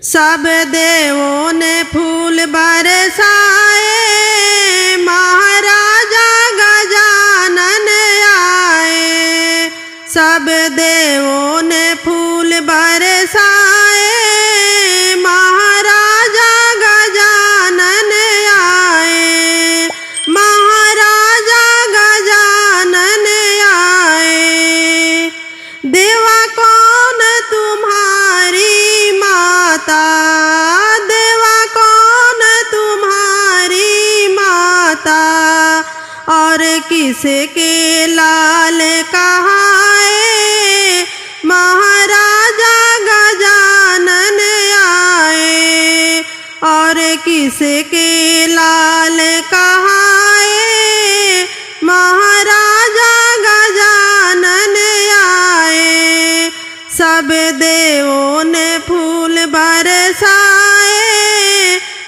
सब देवों ने फूल बरसाए, महाराजा गजानन आए। सब देवों ने फूल बरसाए, महाराजा गजानन आए। महाराजा गजानन आए। देवा कौन तुम्हारी माता, देवा कौन तुम्हारी माता, और किसके लाल कहाए। महाराजा गजानन आए, और किसके लाल कहाए। महाराजा गजानन आए। सब देवों ने फूल बरसाए,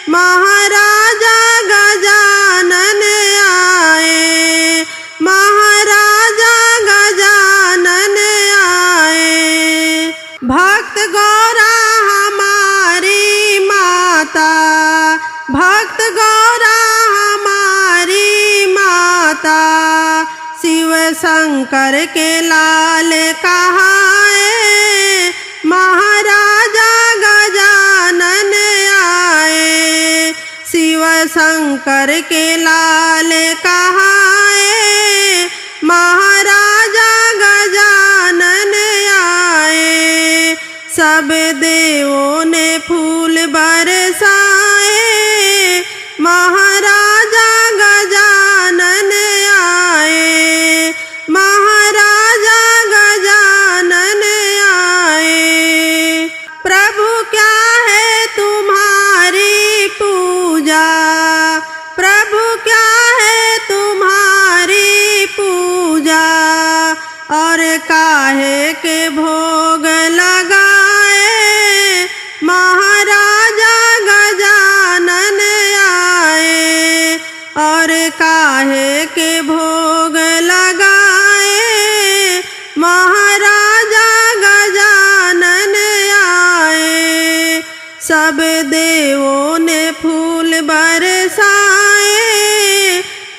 महाराजा गजानन आए। महाराजा गजानन आए। भक्त गौरा हमारी माता, भक्त गौरा हमारी माता, शिव शंकर के लाल कहाए। महाराजा गजानन आए। शिव शंकर के लाल कहाए। महाराजा गजानन आए। सब देवों ने फूल बरसाए, महाराजा गजानन आए। महाराजा गजानन आए। प्रभु क्या है तुम्हारी पूजा, प्रभु क्या है तुम्हारी पूजा, और काहे के भोग लगाए। महाराजा गजानन आए, और काहे के भोग लगाए। महाराजा गजानन आए। सब देवों ने फूल बरसाए,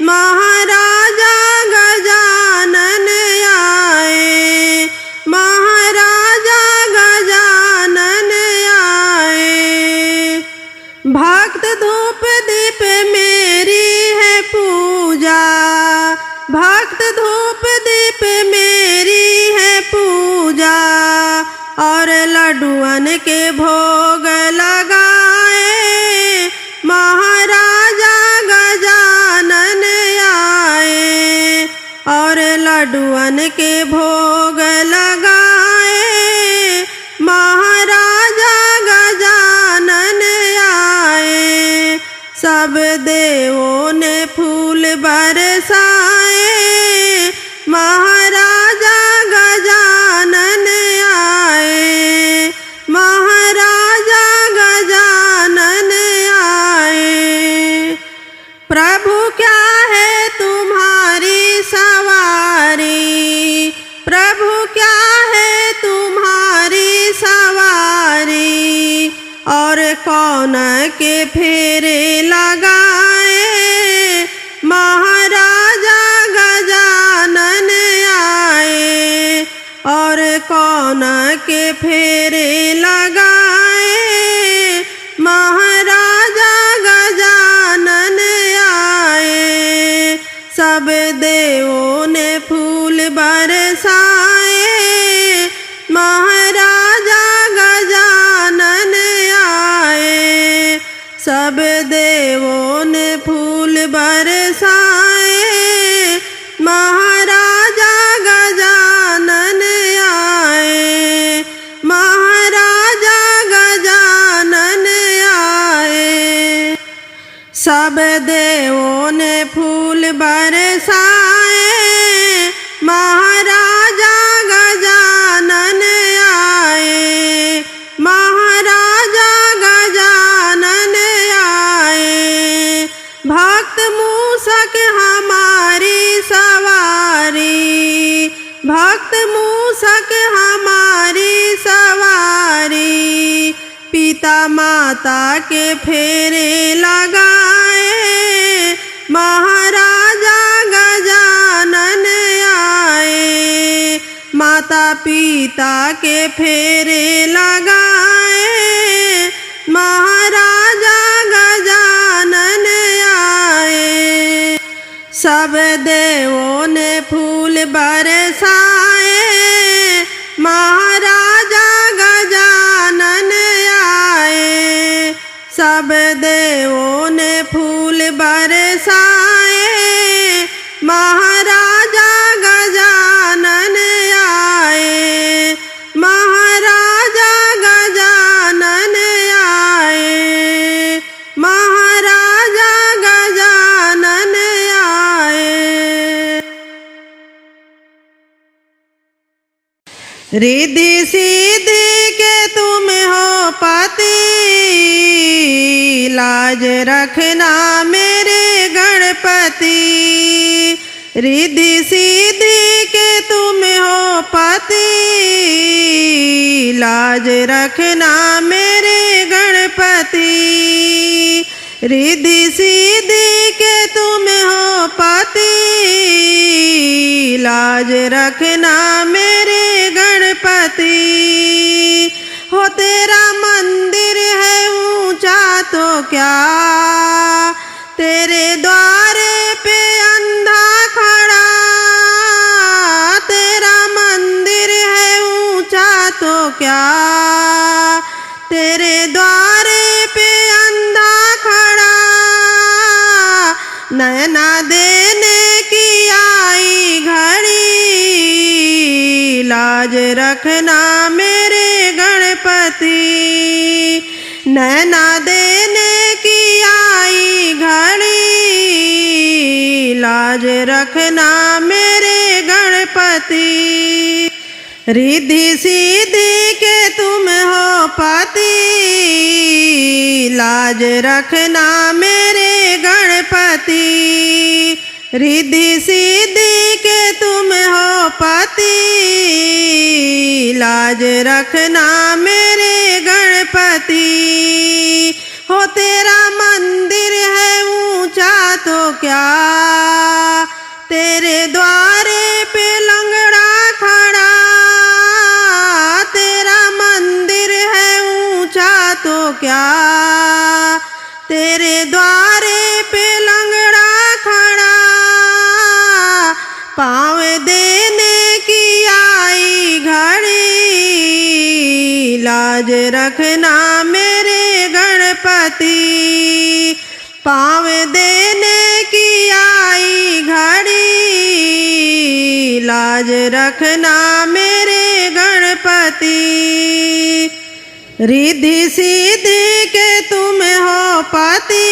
महाराजा गजानन आए। महाराजा गजानन आए। भक्त धूप दीप मेरी है पूजा, भक्त धूप दीप मेरी है पूजा, और लड्डुअन के भोग लगाए। महाराजा गजानन आए, और लड्डुअन के भोग लगाए। महाराजा गजानन आए। सब देवों ने फूल बरसाए, महाराजा गजानन आए। महाराजा गजानन आए। प्रभु क्या है तुम्हारी सवारी, प्रभु क्या है तुम्हारी सवारी, और कौन के फेरे लगाए। महाराजा गजानन आए, और कौन के फेरे लगाए। महाराजा गजानन आए। सब देवों ने फूल बरसाए, महाराजा गजानन आए। सब देवों ने फूल बरसाए, महाराजा गजानन आए। महाराजा गजानन आए। सब देवों ने फूल बरसाए, महाराजा गजानन आए। महाराजा गजानन आए। भक्त मूषक हमारी सवारी, भक्त मूषक हमारी सवारी, पिता माता के फेरे लगाए, महाराजा गजानन आए। माता पिता के फेरे लगाए, महाराजा गजानन आए। सब देवों ने फूल बरसाए, महाराजा गजानन आए। सब देवों ने फूल बरसाए, महाराजा गजानन आए। महाराजा गजानन आए, महाराजा गजानन आए। रिद्धि सिद्धि के तुम हो पति, लाज रखना मेरे गणपति। रिद्धि सिद्धि के तुम हो पति, लाज रखना मेरे गणपति। रिद्धि सिद्धि के तुम हो पति, लाज रखना मेरे गणपति। हो तेरा मंदिर है ऊंचा तो क्या, तेरे द्वारे पे अंधा खड़ा। तेरा मंदिर है ऊंचा तो क्या, तेरे द्वारे पे अंधा खड़ा। नैना देने की आई घड़ी, लाज रखना मेरे गणपति। नैना देने की आई घड़ी, लाज रखना मेरे गणपति। रिद्धि सिद्धि के तुम हो पति, लाज रखना मेरे गणपति। रिद्धि सिद्धि के तुम हो पति, लाज रखना मेरे गणपति। हो तेरा मंदिर है ऊंचा तो क्या, तेरे द्वारे पे लंगड़ा खड़ा। तेरा मंदिर है ऊंचा तो क्या, तेरे द्वारे पे लंगड़ा खड़ा। पाँव देने की आई घड़ी, लाज रखना मेरे गणपति। पाँव देने की आई घड़ी, लाज रखना मेरे गणपति। रिद्धि सिद्धि के तुम हो पति,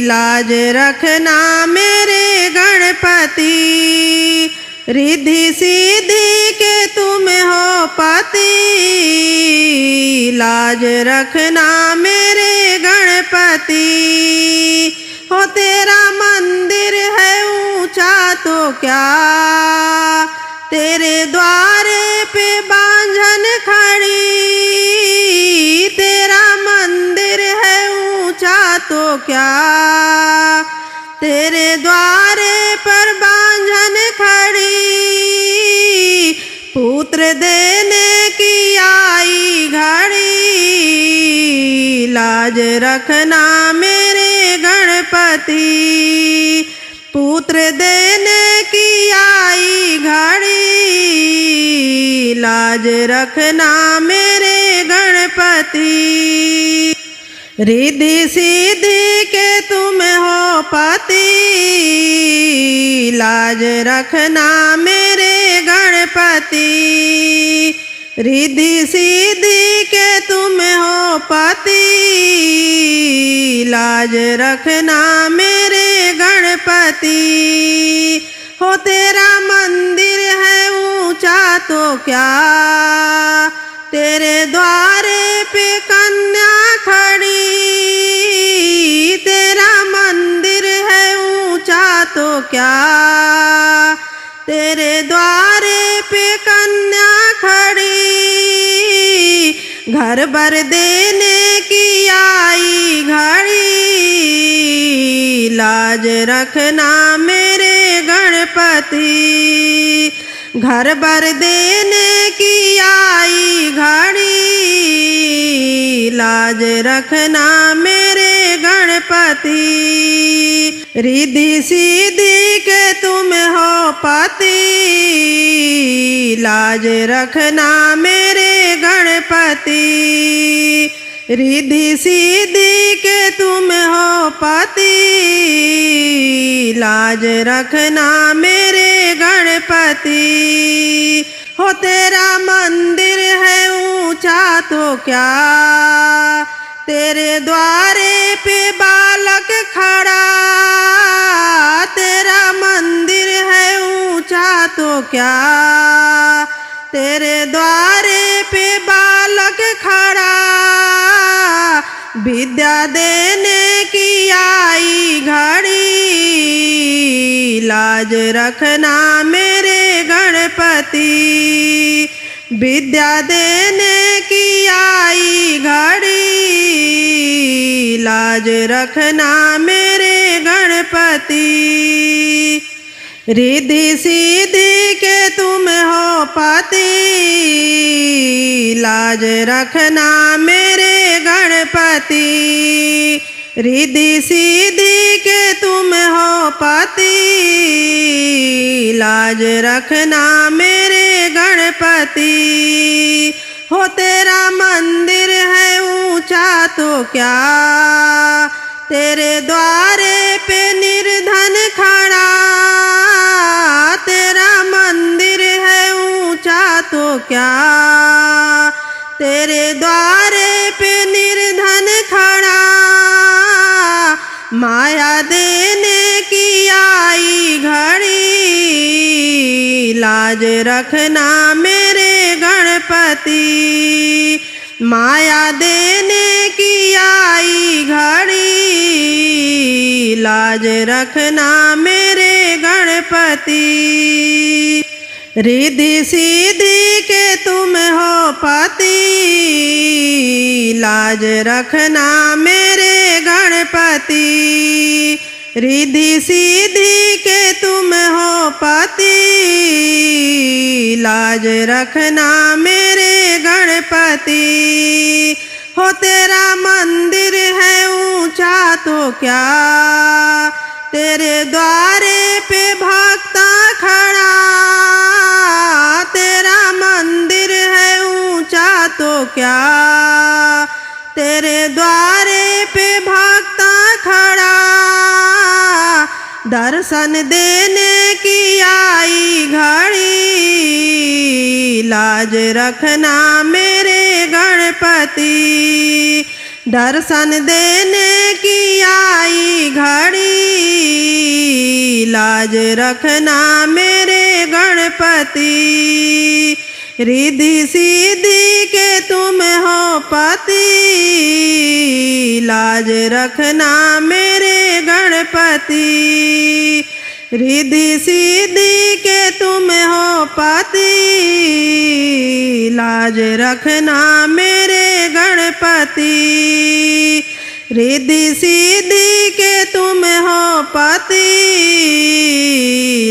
लाज रखना मेरे गणपति। रिद्धि सिद्धि के तुम हो पति, लाज रखना मेरे गणपति। हो तेरा मंदिर है ऊंचा तो क्या, तेरे द्वारे पे बांझन खड़ी। तेरा मंदिर है ऊंचा तो क्या, तेरे द्वारे पर बांझन खड़ी। पुत्र देने की आई घड़ी, लाज रखना मेरे गणपति। पुत्र देने की आई घड़ी, लाज रखना मेरे गणपति। रिद्धि सिद्धि के तुम हो पति, लाज रखना मेरे गणपति। रिद्धि सिद्धि के तुम हो पति, लाज रखना मेरे गणपति। हो तेरा मंदिर है ऊंचा तो क्या, तेरे द्वारे पे कन्या खड़ी। तेरा मंदिर है ऊंचा तो क्या, तेरे द्वारे पे कन्या खड़ी। घर घर भर देने की आई घड़ी, लाज रखना मेरे गणपति। घर भर देने की आई घड़ी, लाज रखना मेरे गणपति। रिद्धि सिद्धि के तुम हो पति, लाज रखना मेरे गणपति। रिद्धि सिद्धि के तुम हो पति, लाज रखना मेरे गणपति। हो तेरा मंदिर है ऊंचा तो क्या, तेरे द्वारे पे बालक खड़ा। तेरा मंदिर है ऊंचा तो क्या, तेरे द्वारे पे बालक खड़ा। विद्या देने की आई घड़ी, लाज रखना मेरे गणपति। विद्या देने की आई घड़ी, लाज रखना मेरे गणपति। रिद्धि सिद्धि के तुम हो पति, लाज रखना मेरे गणपति। रिद्धि सिद्धि के तुम हो पति, लाज रखना मेरे गणपति। हो तेरा मंदिर है ऊंचा तो क्या, तेरे द्वारे पे निर्धन खड़ा। तेरा मंदिर है ऊंचा तो क्या, तेरे द्वारे पे निर्धन खड़ा। माया देने की आई घड़ी, लाज रखना मेरे गणपति। माया देने की आई घड़ी, लाज रखना मेरे गणपति। रिद्धि सिद्धि के तुम हो पति, लाज रखना मेरे गणपति। रिद्धि सिद्धि के तुम हो पति, लाज रखना मेरे गणपति। हो तेरा मंदिर है ऊंचा तो क्या, तेरे द्वारे पे भक्ता खड़ा। तेरा मंदिर है ऊंचा तो क्या, तेरे द्वारे पे भक्ता खड़ा। दर्शन देने की आई घड़ी, लाज रखना मेरे गणपति। दर्शन देने की आई घड़ी, लाज रखना मेरे गणपति। रिद्धि सिद्धि के तुम हो पति, लाज रखना मेरे गणपति। रिद्धि सिद्धि के तुम हो पति, लाज रखना मेरे गणपति। रिद्धि सिद्धि के तुम हो पति,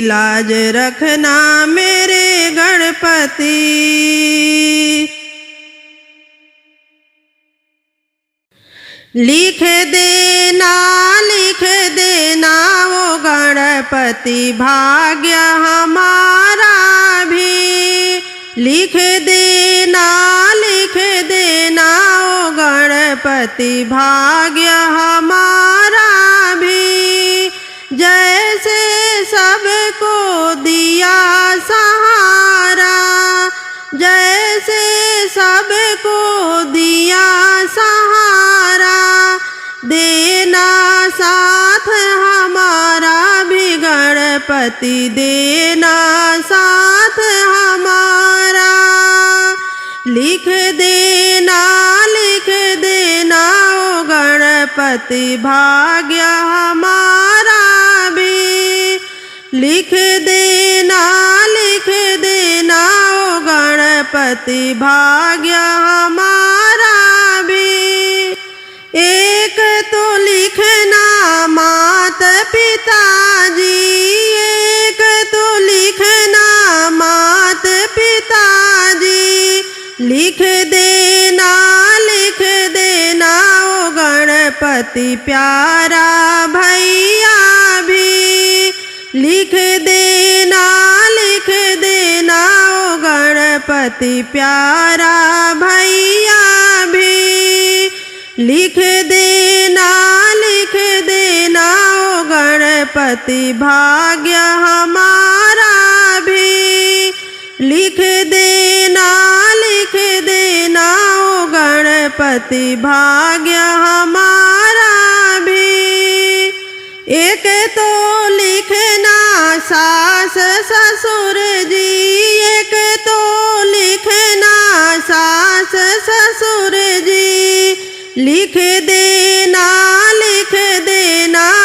लाज रखना मेरे गणपति। लिख देना वो गणपति भाग्य हमारा भी। लिख देना वो गणपति भाग्य हमारा भी। जैसे सबको दिया सहारा, जैसे सबको दिया सहारा, देना साथ हमारा भी गणपति, देना साथ हमारा। लिख देना ओ गणपति भाग्य हमारा भी। लिख देना ओ गणपति भाग्य हमारा गणपति प्यारा भैया भी लिख देना ओ गणपति प्यारा भैया भी लिख देना ओ गणपति भाग्य हमारा भी लिख देना ओ गणपति भाग्य हमारा भी। एक तो लिखना सास ससुर जी, एक तो लिखना सास ससुर जी लिख देना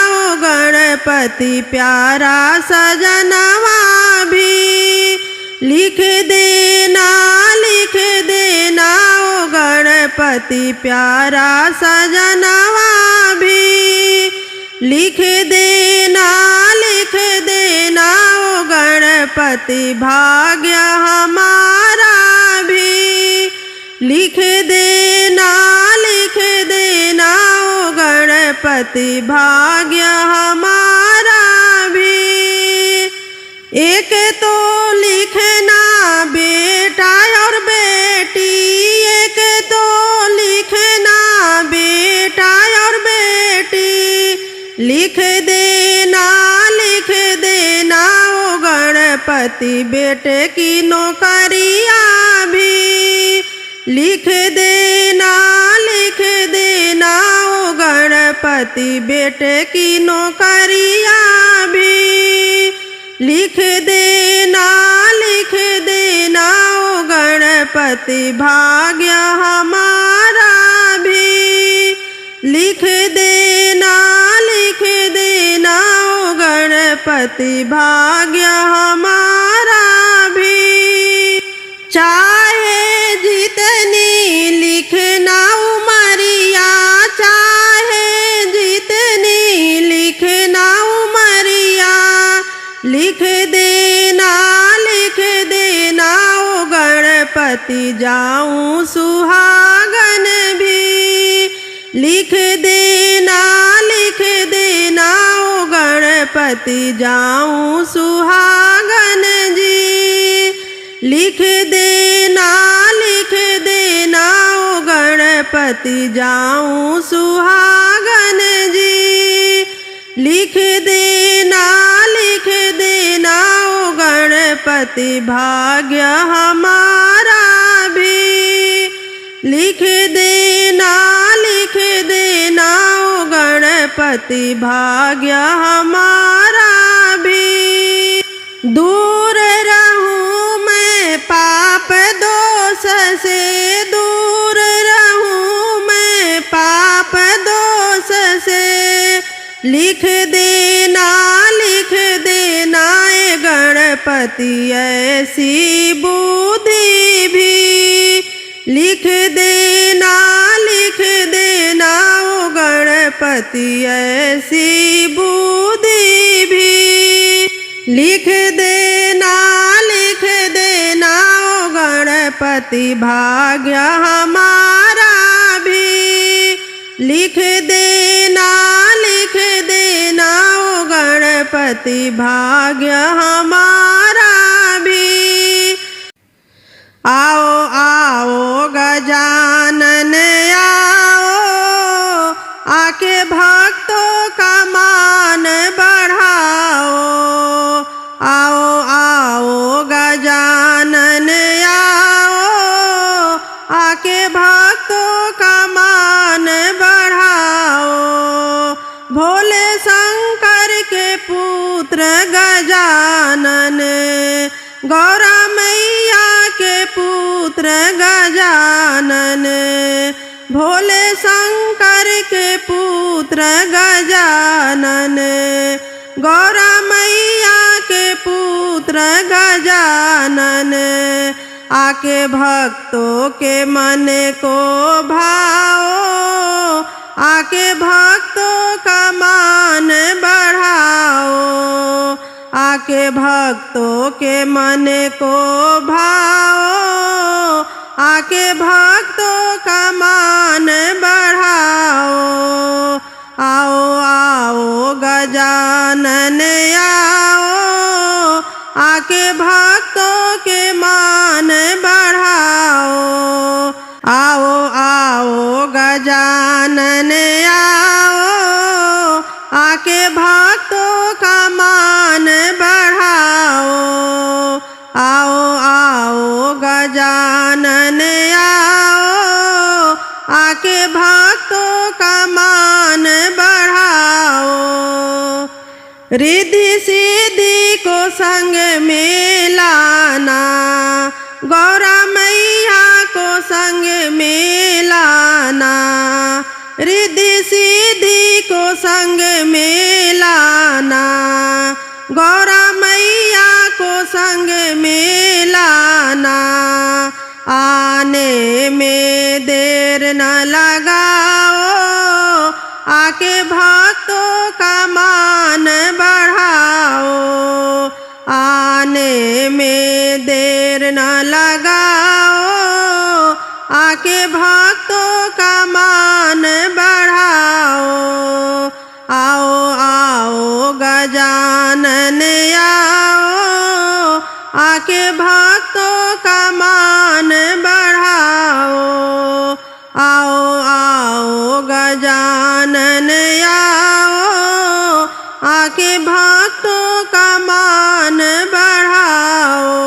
ओ गणपति प्यारा सजनवा भी लिख देना ओ गणपति प्यारा सजनवा भी लिख देना ओ गणपति भाग्य हमारा भी लिख देना ओ गणपति भाग्य हमारा भी। एक तो लिखना बेटा और बेटी, एक तो लिखना बेटा और बेटी लिख देना ओ गणपति बेटे की नौकरिया भी लिख देना ओ गणपति बेटे की नौकरिया भी लिख देना ओ गणपति भाग्य हमारा भी लिख देना ओ गणपति भाग्य हमारा भी। चाहे जितनी लिखना उमरिया, चाहे जितनी लिखना उमरिया लिख देना ओ गणपति जाऊं सुहागन भी लिख देना ओ गणपति जाऊं सुहागन जी लिख देना ओ गणपति जाऊं सुहागन जी लिख देना ओ गणपति भाग्य हमारा भी लिख देना ओ गणपति भाग्य हमारा भी। दूर रहूं मैं पाप दोष से, दूर रहूं मैं पाप दोष से लिख देना ए गणपति ऐसी बुद्धि भी लिख देना ओ गणपति ऐसी बुद्धि भी लिख देना ओ गणपति भाग्य हमारा भी लिख देना ओ गणपति भाग्य हमारा भी। आओ आओ गजानन आओ, आके भक्तों का मान बढ़ाओ। आओ आओ गजानन आओ, आके भक्तों का मान बढ़ाओ। भोले शंकर के पुत्र गजानन, गौरा मैया के पुत्र गजानन, भोले शंकर के पुत्र गजानन, गौरा मैया के पुत्र गजानन। आके भक्तों के मन को भाओ, आके भक्तों का मान बढ़ाओ। आके भक्तों के मन को भाओ, आके भक्तों का मान बढ़ाओ। भक्तों का मान बढ़ाओ। आओ आओ गजानन आओ, आके भक्तों का मान बढ़ाओ। रिद्धि सिद्धि को संग में लाना, गौरा मैया को संग में लाना। रिद्धि सिद्धि को संग में लाना, गौरा मैया को संग में लाना। आने में देर न लगाओ, आके भक्तों का मान बढ़ाओ। आने में देर न लगाओ, आके भक्तों का मान बढ़ाओ। आओ आओ गजानन आओ, आके भक्तों का मान बढ़ाओ। आओ आओ गजानन आओ, आके भक्तों का मान बढ़ाओ।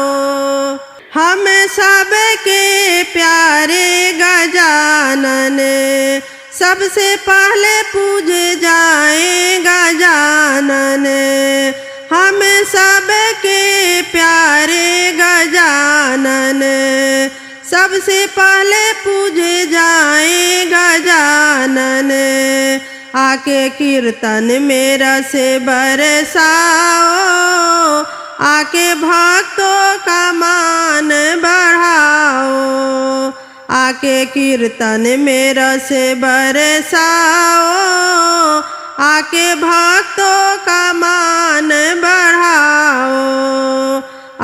हम सबके प्यारे गजानन, सबसे पहले पूजे जाए गजानन। हम सबके प्यारे गजानन, सबसे पहले पूजे जाए गजानन। आके कीर्तन में रस बरसाओ, आके भक्तों का मान बढ़ाओ। आके कीर्तन में रस बरसाओ, आके भक्तों का मान बढ़ाओ।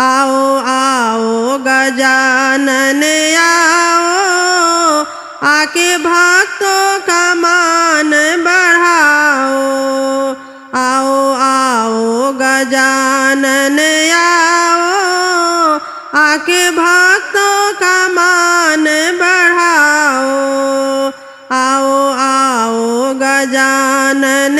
आओ आओ गजानन आओ, आके भक्तों का मान बढ़ाओ। आओ आओ गजानन आओ, आके भक्तों का मान बढ़ाओ। आओ आओ गजानन